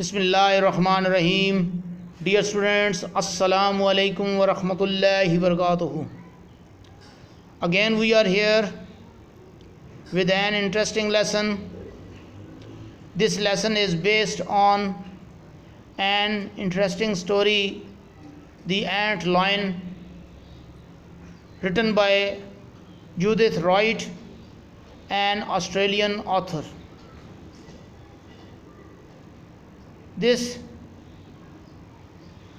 Bismillahirrahmanirrahim. Dear students, Assalamu alaikum wa rahmatullahi wa barakatuhu. Again we are here with an interesting lesson. This lesson is based on an interesting story, The Ant Lion, written by Judith Wright, an Australian author. This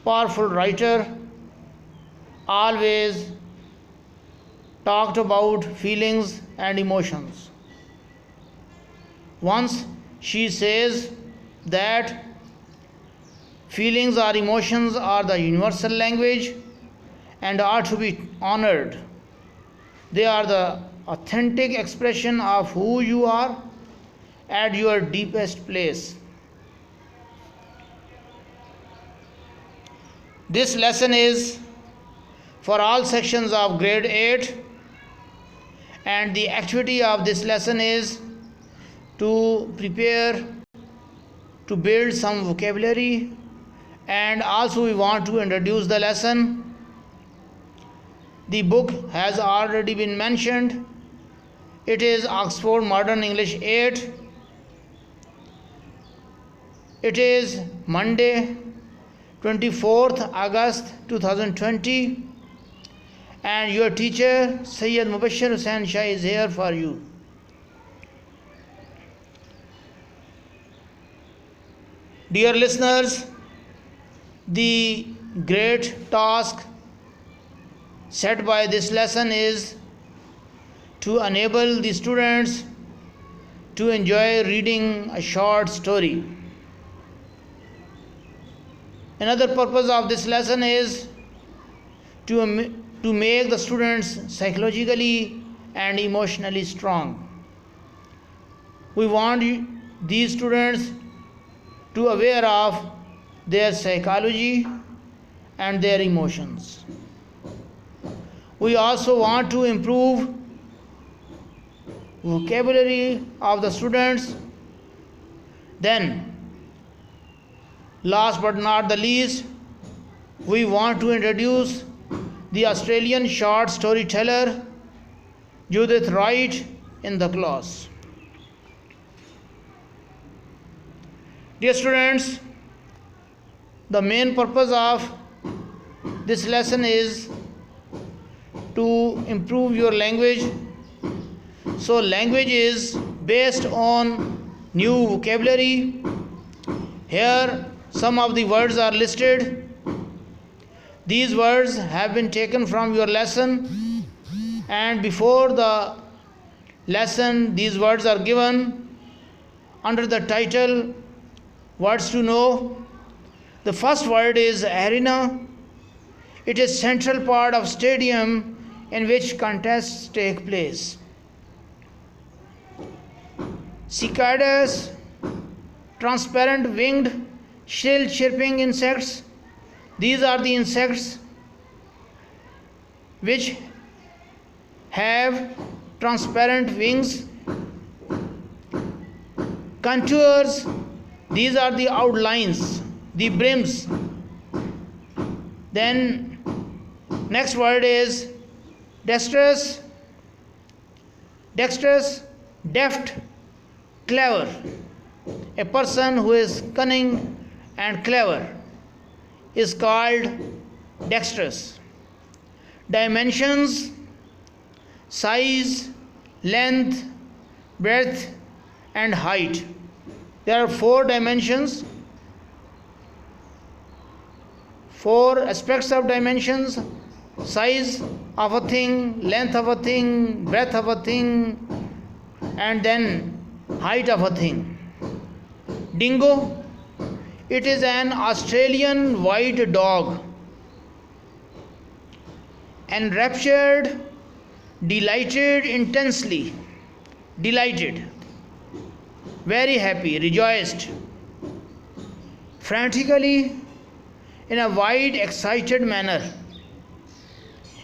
powerful writer always talked about feelings and emotions. Once she says that feelings or emotions are the universal language and are to be honored. They are the authentic expression of who you are at your deepest place. This lesson is for all sections of grade 8, and the activity of this lesson is to prepare to build some vocabulary, and also we want to introduce the lesson. The book has already been mentioned. It is Oxford Modern English 8. It is Monday, 24th August 2020, and your teacher Sayyid Mubashir Hussain Shah is here for you. Dear listeners, the great task set by this lesson is to enable the students to enjoy reading a short story. Another purpose of this lesson is to make the students psychologically and emotionally strong. We want these students to aware of their psychology and their emotions. We also want to improve vocabulary of the students. Then, last but not the least, we want to introduce the Australian short storyteller Judith Wright in the class. Dear students, the main purpose of this lesson is to improve your language. So language is based on new vocabulary. Here some of the words are listed. These words have been taken from your lesson, and before the lesson these words are given under the title Words to Know. The first word is arena. It is central part of stadium in which contests take place. Cicadas, transparent winged shrill chirping insects. These are the insects which have transparent wings. Contours, these are the outlines, the brims. Then next word is dexterous, deft, clever. A person who is cunning and clever is called dexterous. Dimensions, size, length, breadth, and height. There are 4 dimensions, 4 aspects of dimensions: size of a thing, length of a thing, breadth of a thing, and then height of a thing. Dingo, it is an Australian white dog. Enraptured, delighted intensely, delighted, very happy, rejoiced. Frantically, in a wide, excited manner,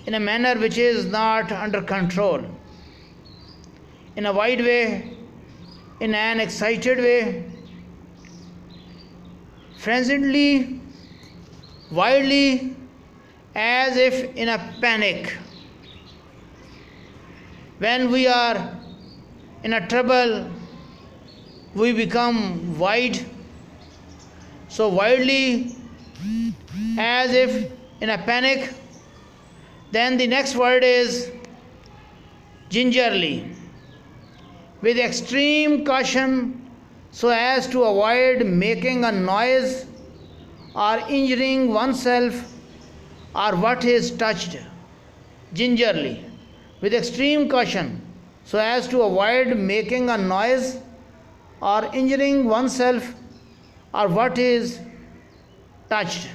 in a manner which is not under control, in a wide way, in an excited way. frenziedly, wildly, as if in a panic. When we are in a trouble, we become wild, so wildly, as if in a panic. Then the next word is gingerly, with extreme caution, so as to avoid making a noise or injuring oneself or what is touched. Gingerly, with extreme caution, so as to avoid making a noise or injuring oneself or what is touched.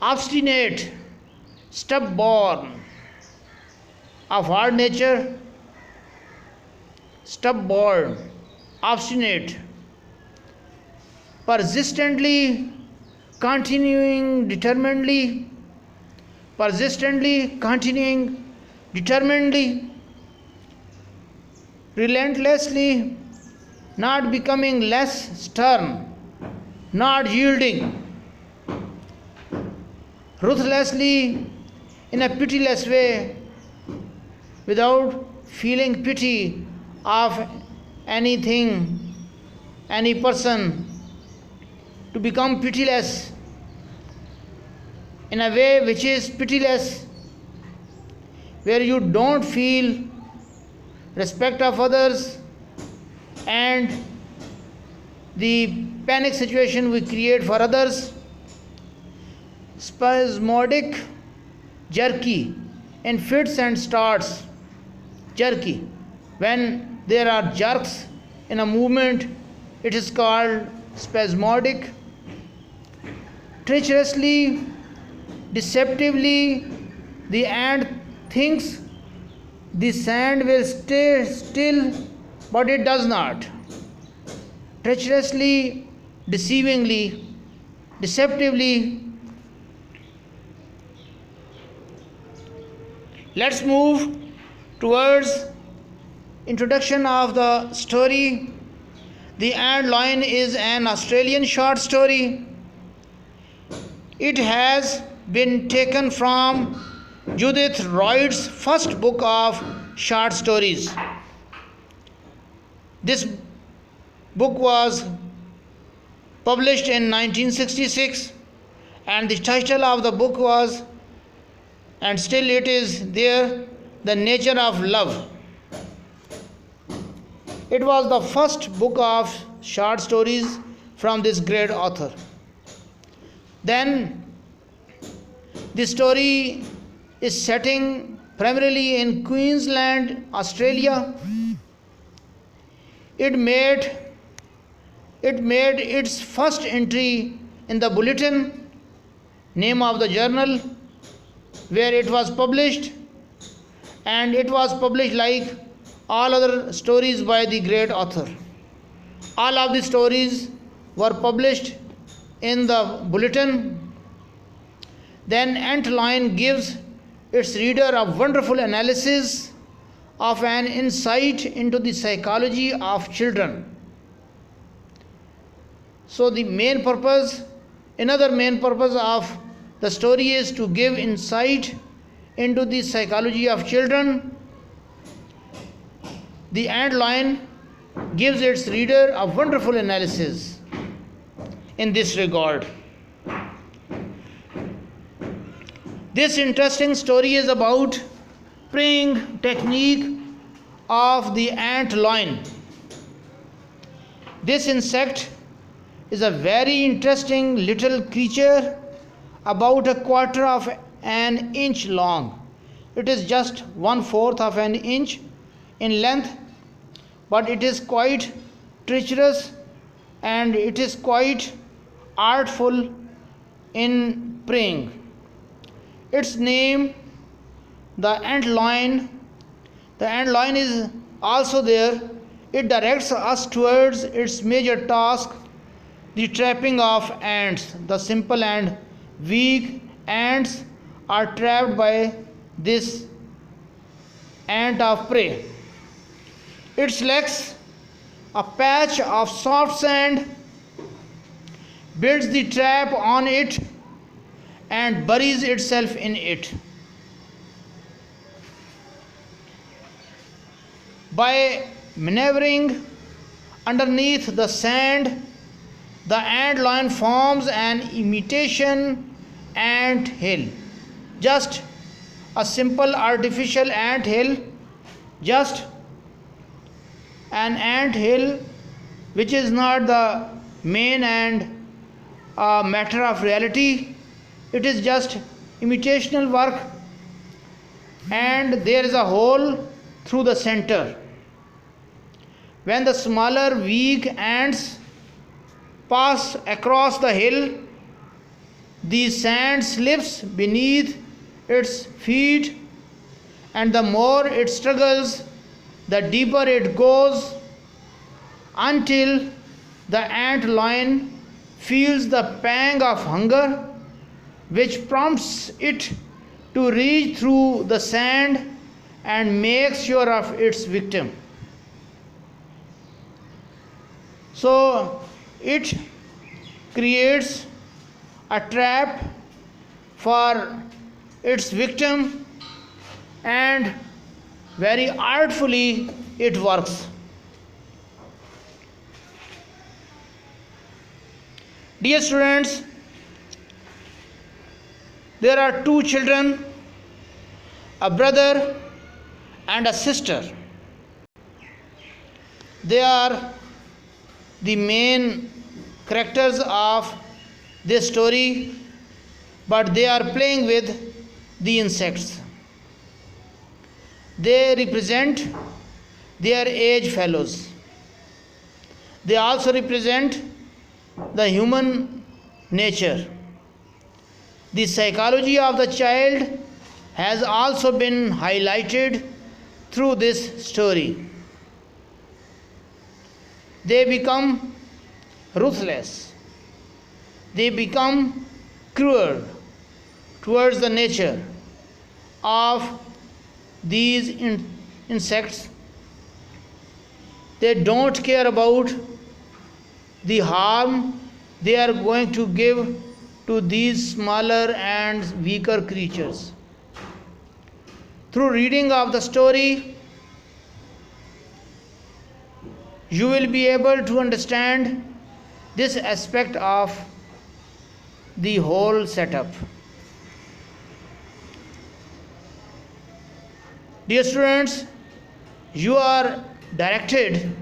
Obstinate, stubborn, of hard nature, stubborn, obstinate, persistently, continuing determinedly, persistently, continuing determinedly, relentlessly, not becoming less stern, not yielding, ruthlessly, in a pitiless way, without feeling pity of anything, any person, to become pitiless in a way which is pitiless, where you don't feel respect of others, and the panic situation we create for others. Spasmodic, jerky, in fits and starts, jerky. When there are jerks in a movement, it is called spasmodic. Treacherously, deceptively, the ant thinks the sand will stay still, but it does not. Treacherously, deceivingly, deceptively. Let's move towards introduction of the story. The Ant Lion is an Australian short story. It has been taken from Judith Royd's first book of short stories. This book was published in 1966, and the title of the book was, and still it is there, The Nature of Love. It was the first book of short stories from this great author. Then the story is setting primarily in Queensland, Australia. It made its first entry in the Bulletin, name of the journal, where it was published, and it was published like all other stories by the great author. All of the stories were published in the Bulletin. Then Ant Lion gives its reader a wonderful analysis of an insight into the psychology of children. So the another main purpose of the story is to give insight into the psychology of children. The Ant Lion gives its reader a wonderful analysis in this regard. This interesting story is about preying technique of the ant lion. This insect is a very interesting little creature, about a quarter of an inch long. It is just 1/4 of an inch in length, but it is quite treacherous and it is quite artful in preying. Its name, the ant lion. The ant lion is also there. It directs us towards its major task, the trapping of ants. The simple and weak ants are trapped by this ant of prey. It selects a patch of soft sand builds the trap on it and buries itself in it. By maneuvering underneath the sand, the ant lion forms an imitation ant hill. Just a simple artificial ant hill, just an ant hill which is not the main and matter of reality. It is just imitational work, and there is a hole through the center. When the smaller weak ants pass across the hill, the sand slips beneath its feet, and the more it struggles, the deeper it goes, until the ant lion feels the pang of hunger, which prompts it to reach through the sand and make sure of its victim. So it creates a trap for its victim, and very artfully it works. Dear students, there are two children, a brother and a sister. They are the main characters of this story, but they are playing with the insects. They represent their age fellows. They also represent the human nature. The psychology of the child has also been highlighted through this story. They become ruthless. They become cruel towards the nature of these insects. They don't care about the harm they are going to give to these smaller and weaker creatures. Through reading of the story, you will be able to understand this aspect of the whole setup. Dear students, you are directed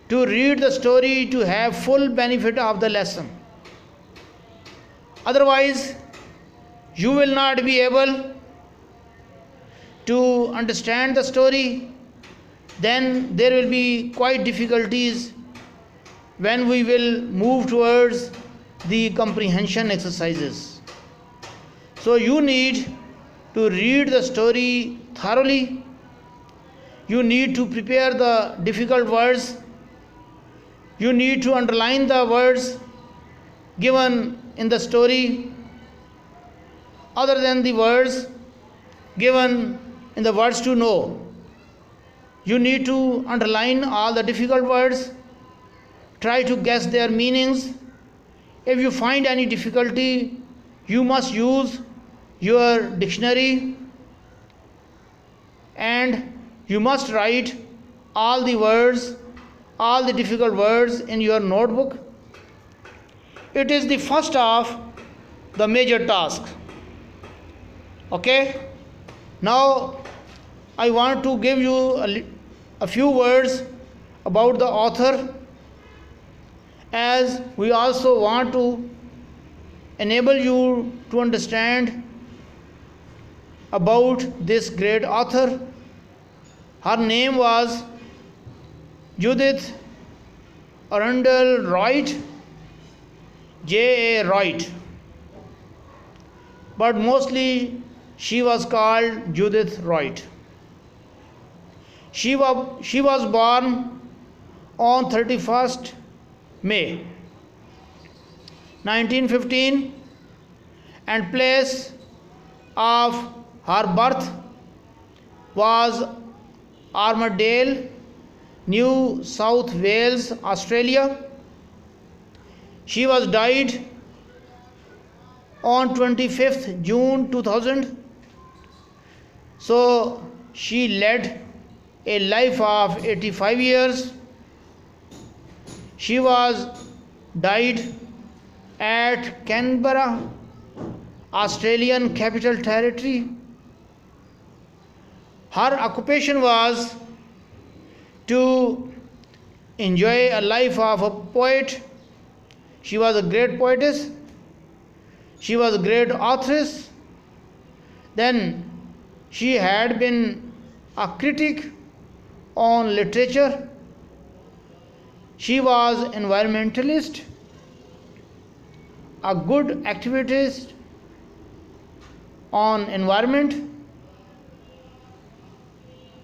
to read the story to have full benefit of the lesson. Otherwise, you will not be able to understand the story. Then there will be quite difficulties when we will move towards the comprehension exercises. So you need to read the story thoroughly. You need to prepare the difficult words. You need to underline the words given in the story, other than the words given in the words to know. You need to underline all the difficult words. Try to guess their meanings. If you find any difficulty, you must use your dictionary, and you must write all the words, all the difficult words in your notebook. It is the first of the major task. Okay? Now I want to give you a few words about the author, as we also want to enable you to understand about this great author. Her name was Judith Arundel Wright, J.A. Wright, but mostly she was called Judith Wright. She was born on 31st May 1915, and place of her birth was Armadale, New South Wales, Australia. She was died on 25th June 2000. So she led a life of 85 years. She was died at Canberra, Australian Capital Territory. Her occupation was to enjoy a life of a poet. She was a great poetess. She was a great authoress. Then she had been a critic on literature. She was environmentalist, a good activist on environment.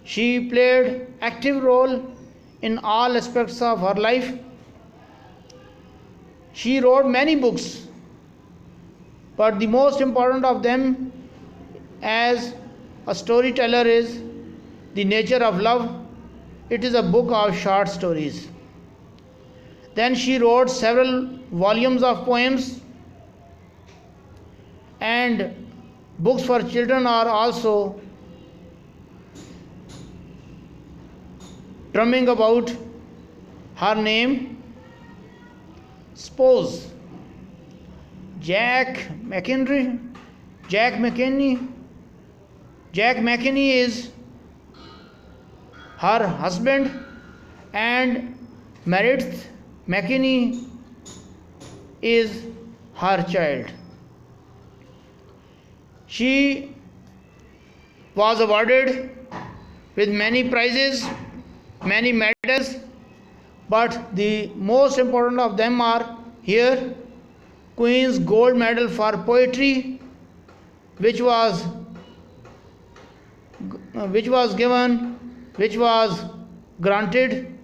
She played active role in all aspects of her life. She wrote many books, but the most important of them as a storyteller is The Nature of Love. It is a book of short stories. Then she wrote several volumes of poems, and books for children are also drumming about her name. Suppose Jack McKinney is her husband, and Meredith McKinney is her child. She was awarded with many prizes, many medals, but the most important of them are here: Queen's Gold Medal for Poetry, which was granted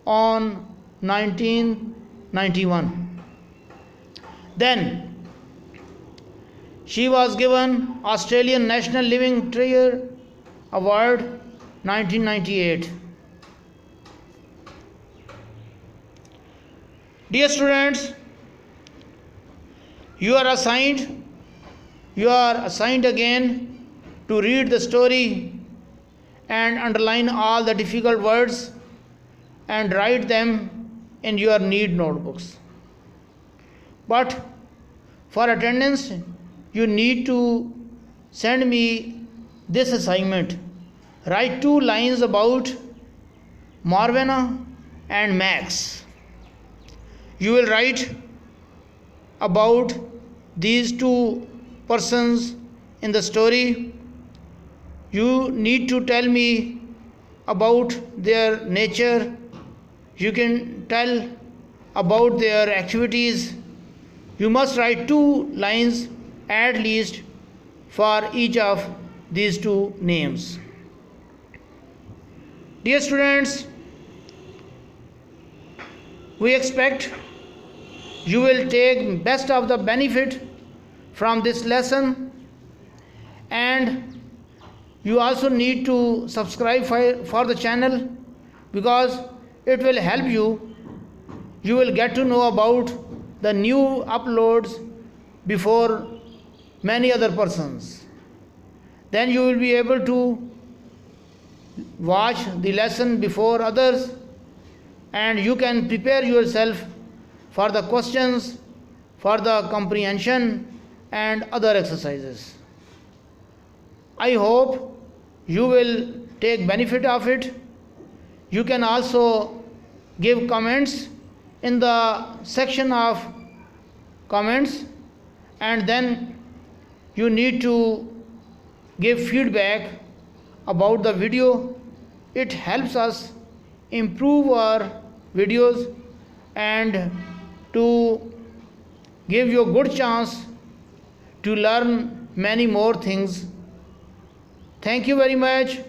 on 1991. Then she was given Australian National Living Treasure Award 1998. Dear students, you are assigned again to read the story and underline all the difficult words and write them in your need notebooks. But for attendance, you need to send me this assignment. Write 2 lines about Morwenna and Max. You will write about these 2 persons in the story. You need to tell me about their nature. You can tell about their activities. You must write 2 lines at least for each of these 2 names. Dear students, we expect you will take best of the benefit from this lesson, and you also need to subscribe for the channel, because it will help you. You will get to know about the new uploads before many other persons. Then you will be able to watch the lesson before others, and you can prepare yourself for the questions, for the comprehension and other exercises. I hope you will take benefit of it. You can also give comments in the section of comments, and then you need to give feedback about the video. It helps us improve our videos and to give you a good chance to learn many more things. Thank you very much.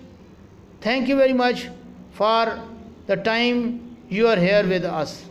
Thank you very much for the time you are here with us.